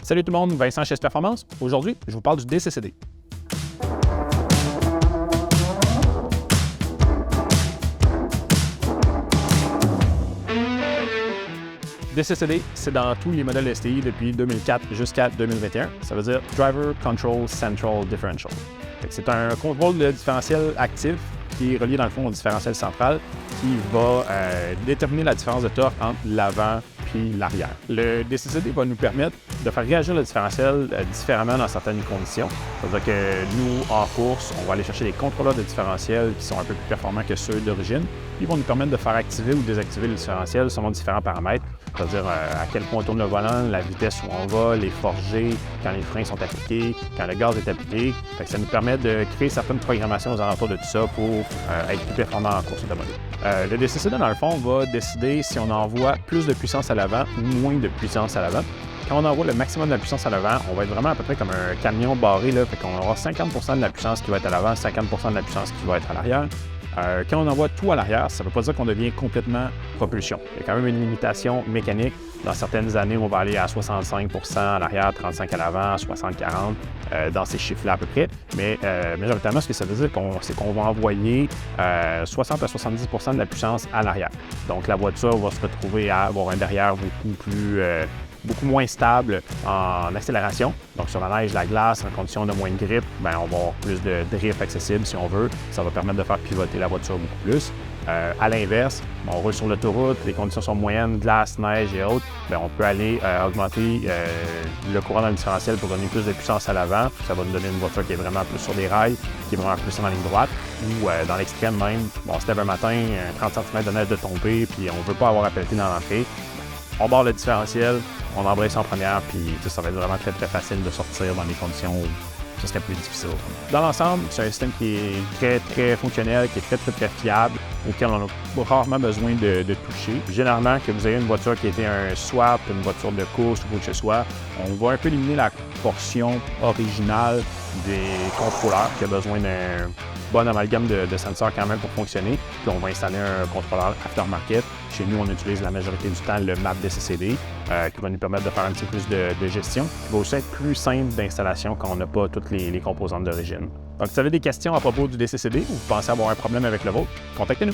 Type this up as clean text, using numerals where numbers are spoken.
Salut tout le monde, Vincent chez Performance. Aujourd'hui, je vous parle du DCCD. DCCD, c'est dans tous les modèles STI depuis 2004 jusqu'à 2021. Ça veut dire Driver Control Central Differential. C'est un contrôle de différentiel actif qui est relié dans le fond au différentiel central qui va déterminer la différence de torque entre l'avant puis l'arrière. Le DCCD va nous permettre de faire réagir le différentiel différemment dans certaines conditions. C'est-à-dire que nous, en course, on va aller chercher des contrôleurs de différentiel qui sont un peu plus performants que ceux d'origine. Ils vont nous permettre de faire activer ou désactiver le différentiel selon différents paramètres, c'est-à-dire à quel point on tourne le volant, la vitesse où on va, les forgés, quand les freins sont appliqués, quand le gaz est appliqué. Ça nous permet de créer certaines programmations aux alentours de tout ça pour être plus performant en course automobile. Le DCCD, dans le fond, va décider si on envoie plus de puissance à l'avant ou moins de puissance à l'avant. Quand on envoie le maximum de la puissance à l'avant, on va être vraiment à peu près comme un camion barré, là, fait qu'on aura 50% de la puissance qui va être à l'avant, 50% de la puissance qui va être à l'arrière. Quand on envoie tout à l'arrière, ça ne veut pas dire qu'on devient complètement propulsion. Il y a quand même une limitation mécanique. Dans certaines années, on va aller à 65% à l'arrière, 35% à l'avant, 60-40, dans ces chiffres-là à peu près. Mais majoritairement, ce que ça veut dire, c'est qu'on va envoyer 60 à 70% de la puissance à l'arrière. Donc la voiture va se retrouver à avoir un derrière beaucoup moins stable en accélération. Donc sur la neige, la glace, en condition de moins de grippe, on va avoir plus de drift accessible si on veut. Ça va permettre de faire pivoter la voiture beaucoup plus. À l'inverse, on roule sur l'autoroute, les conditions sont moyennes, glace, neige et autres, on peut aller augmenter le courant dans le différentiel pour donner plus de puissance à l'avant. Ça va nous donner une voiture qui est vraiment plus sur des rails, qui est vraiment plus en ligne droite. Ou dans l'extrême même, on se lève un matin, 30 cm de neige de tomber, puis on ne veut pas avoir à pelleter dans l'entrée. On barre le différentiel, on embrasse en première, puis ça va être vraiment très facile de sortir dans les conditions où ça serait plus difficile. Dans l'ensemble, c'est un système qui est très fonctionnel, qui est très fiable, auquel on a rarement besoin de toucher. Généralement, que vous ayez une voiture qui a été un swap, une voiture de course ou quoi que ce soit, on va un peu éliminer la portion originale des contrôleurs qui a besoin d'un bon amalgame de sensors quand même pour fonctionner. Puis on va installer un contrôleur aftermarket. Chez nous, on utilise la majorité du temps le MAP DCCD qui va nous permettre de faire un petit peu plus de gestion. Il va aussi être plus simple d'installation quand on n'a pas toutes les composantes d'origine. Donc, si vous avez des questions à propos du DCCD ou vous pensez avoir un problème avec le vôtre, contactez-nous.